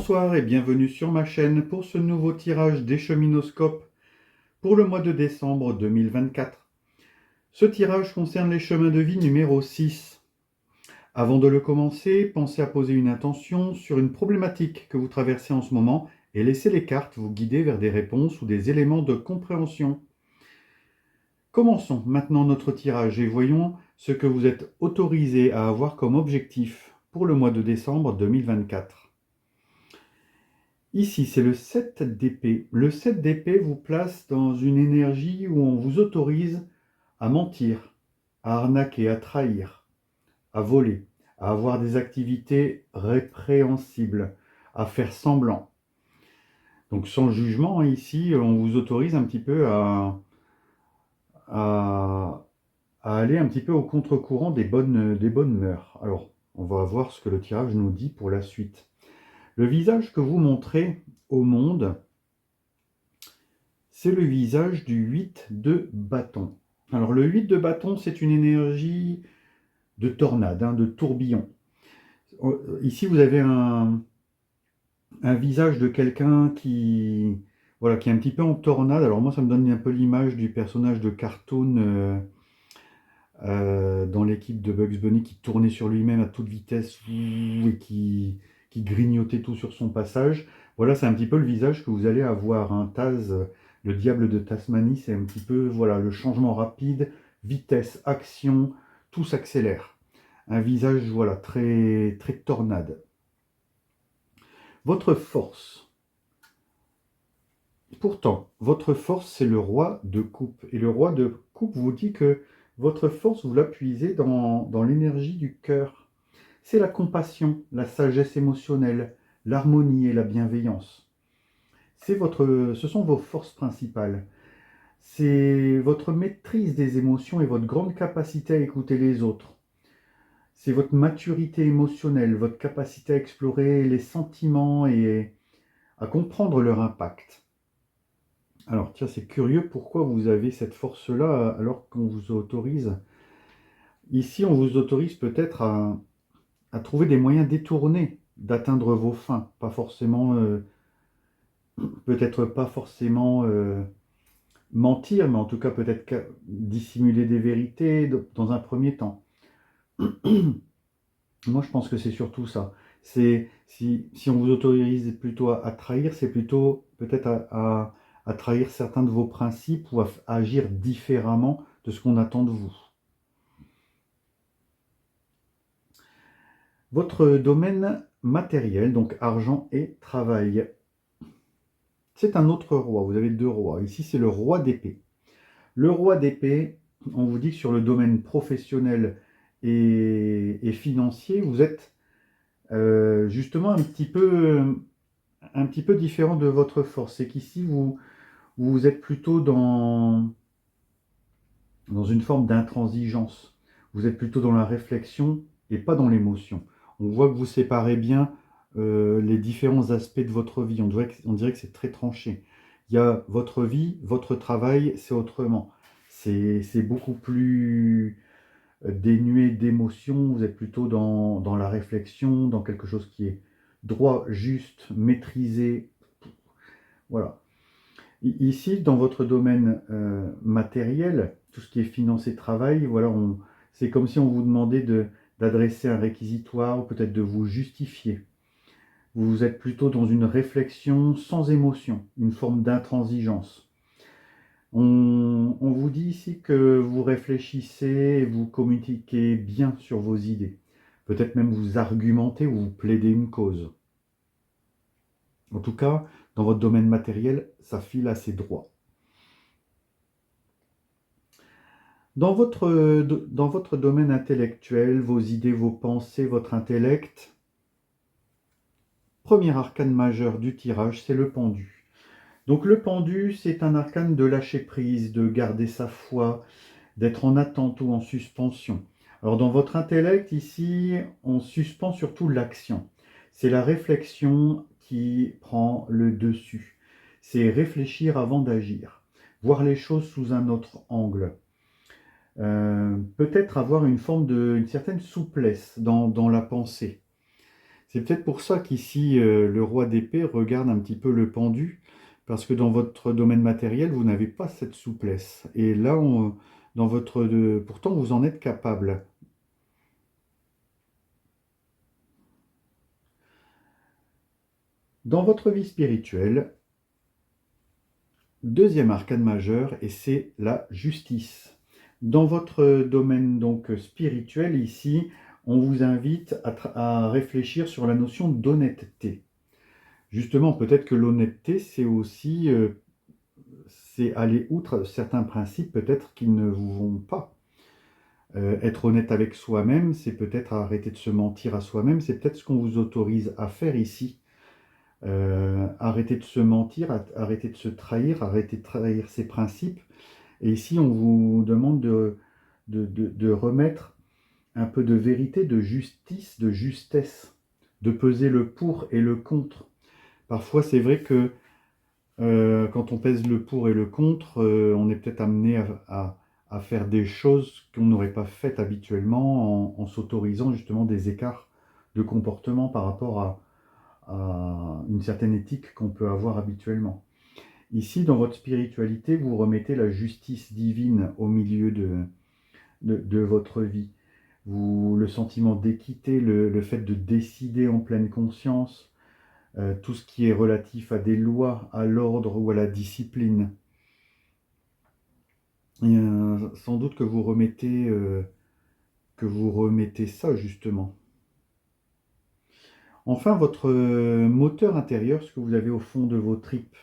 Bonsoir et bienvenue sur ma chaîne pour ce nouveau tirage des cheminoscopes pour le mois de décembre 2024. Ce tirage concerne les chemins de vie numéro 6. Avant de le commencer, pensez à poser une intention sur une problématique que vous traversez en ce moment et laissez les cartes vous guider vers des réponses ou des éléments de compréhension. Commençons maintenant notre tirage et voyons ce que vous êtes autorisé à avoir comme objectif pour le mois de décembre 2024. Ici, c'est le 7 d'épée. Le 7 d'épée vous place dans une énergie où on vous autorise à mentir, à arnaquer, à trahir, à voler, à avoir des activités répréhensibles, à faire semblant. Donc sans jugement, ici, on vous autorise un petit peu à, à aller un petit peu au contre-courant des bonnes mœurs. Alors, on va voir ce que le tirage nous dit pour la suite. Le visage que vous montrez au monde, c'est le visage du 8 de bâton. Alors le 8 de bâton, c'est une énergie de tornade, de tourbillon. Ici, vous avez un visage de quelqu'un voilà, qui est un petit peu en tornade. Alors moi, ça me donne un peu l'image du personnage de cartoon dans l'équipe de Bugs Bunny qui tournait sur lui-même à toute vitesse et qui grignotait tout sur son passage. Voilà, c'est un petit peu le visage que vous allez avoir. Taz, le diable de Tasmanie, c'est un petit peu voilà, le changement rapide, vitesse, action, tout s'accélère. Un visage voilà, très, très tornade. Votre force. Pourtant, votre force, c'est le roi de coupe. Et le roi de coupe vous dit que votre force, vous la puisez dans l'énergie du cœur. C'est la compassion, la sagesse émotionnelle, l'harmonie et la bienveillance. Ce sont vos forces principales. C'est votre maîtrise des émotions et votre grande capacité à écouter les autres. C'est votre maturité émotionnelle, votre capacité à explorer les sentiments et à comprendre leur impact. Alors, tiens, c'est curieux pourquoi vous avez cette force-là alors qu'on vous autorise. Ici, on vous autorise peut-être à trouver des moyens détournés d'atteindre vos fins. Pas forcément, peut-être pas forcément mentir, mais en tout cas peut-être dissimuler des vérités dans un premier temps. Moi, je pense que c'est surtout ça. Si on vous autorise plutôt à trahir, c'est plutôt peut-être à trahir certains de vos principes ou à agir différemment de ce qu'on attend de vous. Votre domaine matériel, donc argent et travail, c'est un autre roi. Vous avez deux rois. Ici, c'est le roi d'épée. Le roi d'épée, on vous dit que sur le domaine professionnel et financier, vous êtes justement un petit peu différent de votre force. C'est qu'ici, vous êtes plutôt dans une forme d'intransigeance. Vous êtes plutôt dans la réflexion et pas dans l'émotion. On voit que vous séparez bien les différents aspects de votre vie. On dirait que c'est très tranché. Il y a votre vie, votre travail, c'est autrement. C'est beaucoup plus dénué d'émotion. Vous êtes plutôt dans la réflexion, dans quelque chose qui est droit, juste, maîtrisé. Voilà. Ici, dans votre domaine matériel, tout ce qui est finance et travail, voilà, c'est comme si on vous demandait d'adresser un réquisitoire ou peut-être de vous justifier. Vous êtes plutôt dans une réflexion sans émotion, une forme d'intransigeance. On vous dit ici que vous réfléchissez et vous communiquez bien sur vos idées. Peut-être même vous argumentez ou vous plaidez une cause. En tout cas, dans votre domaine matériel, ça file assez droit. Dans votre domaine intellectuel, vos idées, vos pensées, votre intellect, premier arcane majeur du tirage, c'est le pendu. Donc le pendu, c'est un arcane de lâcher prise, de garder sa foi, d'être en attente ou en suspension. Alors dans votre intellect, ici, on suspend surtout l'action. C'est la réflexion qui prend le dessus. C'est réfléchir avant d'agir, voir les choses sous un autre angle. Peut-être avoir une certaine souplesse dans la pensée. C'est peut-être pour ça qu'ici, le roi d'épée regarde un petit peu le pendu, parce que dans votre domaine matériel, vous n'avez pas cette souplesse. Et là, pourtant, vous en êtes capable. Dans votre vie spirituelle, deuxième arcane majeur, et c'est la justice. Dans votre domaine donc spirituel, ici, on vous invite à réfléchir sur la notion d'honnêteté. Justement, peut-être que l'honnêteté, c'est aussi c'est aller outre certains principes peut-être qui ne vous vont pas. Être honnête avec soi-même, c'est peut-être arrêter de se mentir à soi-même, c'est peut-être ce qu'on vous autorise à faire ici. Arrêter de se mentir, arrêter de se trahir, arrêter de trahir ses principes. Et ici, on vous demande de remettre un peu de vérité, de justice, de justesse, de peser le pour et le contre. Parfois, c'est vrai que quand on pèse le pour et le contre, on est peut-être amené à faire des choses qu'on n'aurait pas faites habituellement en s'autorisant justement des écarts de comportement par rapport à une certaine éthique qu'on peut avoir habituellement. Ici, dans votre spiritualité, vous remettez la justice divine au milieu de votre vie. Le sentiment d'équité, le fait de décider en pleine conscience, tout ce qui est relatif à des lois, à l'ordre ou à la discipline. Et, sans doute que vous remettez ça justement. Enfin, votre moteur intérieur, ce que vous avez au fond de vos tripes,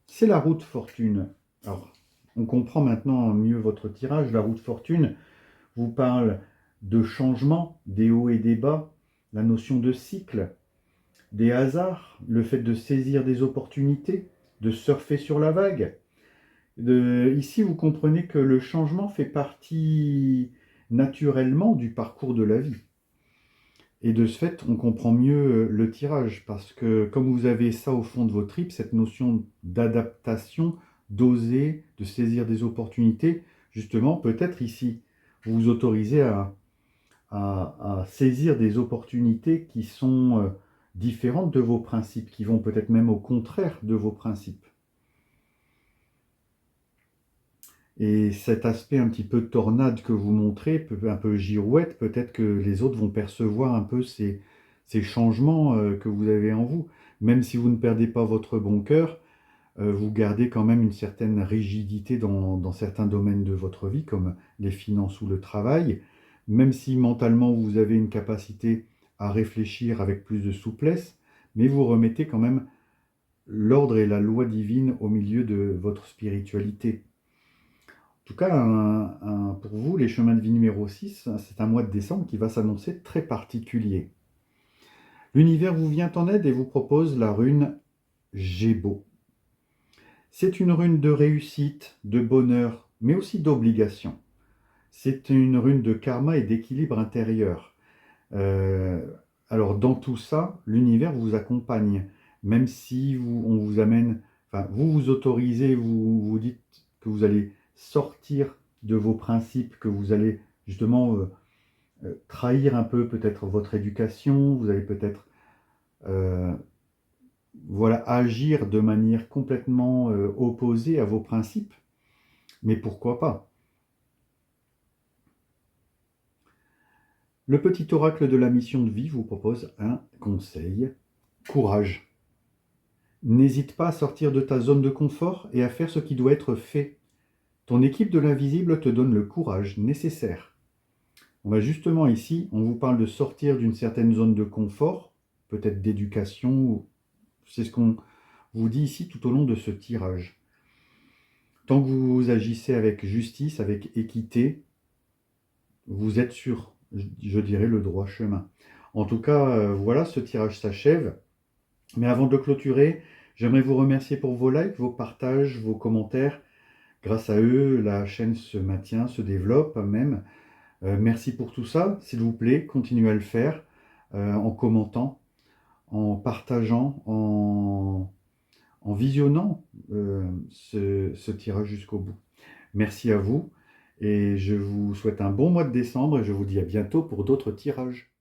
c'est la roue de fortune. Alors, on comprend maintenant mieux votre tirage. La roue de fortune vous parle de changement, des hauts et des bas, la notion de cycle, des hasards, le fait de saisir des opportunités, de surfer sur la vague. Ici, vous comprenez que le changement fait partie naturellement du parcours de la vie. Et de ce fait, on comprend mieux le tirage, parce que comme vous avez ça au fond de vos tripes, cette notion d'adaptation, d'oser, de saisir des opportunités, justement, peut-être ici, vous vous autorisez à saisir des opportunités qui sont différentes de vos principes, qui vont peut-être même au contraire de vos principes. Et cet aspect un petit peu tornade que vous montrez, un peu girouette, peut-être que les autres vont percevoir un peu ces changements que vous avez en vous. Même si vous ne perdez pas votre bon cœur, vous gardez quand même une certaine rigidité dans certains domaines de votre vie, comme les finances ou le travail. Même si mentalement vous avez une capacité à réfléchir avec plus de souplesse, mais vous remettez quand même l'ordre et la loi divine au milieu de votre spiritualité. En tout cas, pour vous, les chemins de vie numéro 6, c'est un mois de décembre qui va s'annoncer très particulier. L'univers vous vient en aide et vous propose la rune Gébo. C'est une rune de réussite, de bonheur, mais aussi d'obligation. C'est une rune de karma et d'équilibre intérieur. Euh, alors dans tout ça, l'univers vous accompagne, même si on vous amène, enfin vous vous autorisez, vous dites que vous allez sortir de vos principes, que vous allez justement trahir un peu peut-être votre éducation, vous allez peut-être euh, voilà, agir de manière complètement opposée à vos principes, mais pourquoi pas? Le petit oracle de la mission de vie vous propose un conseil. Courage. N'hésite pas à sortir de ta zone de confort et à faire ce qui doit être fait. Ton équipe de l'invisible te donne le courage nécessaire. On va justement ici, on vous parle de sortir d'une certaine zone de confort, peut-être d'éducation, c'est ce qu'on vous dit ici tout au long de ce tirage. Tant que vous agissez avec justice, avec équité, vous êtes sur, je dirais, le droit chemin. En tout cas, voilà, ce tirage s'achève. Mais avant de le clôturer, j'aimerais vous remercier pour vos likes, vos partages, vos commentaires. Grâce à eux, la chaîne se maintient, se développe même. Merci pour tout ça. S'il vous plaît, continuez à le faire en commentant, en partageant, en visionnant ce tirage jusqu'au bout. Merci à vous et je vous souhaite un bon mois de décembre et je vous dis à bientôt pour d'autres tirages.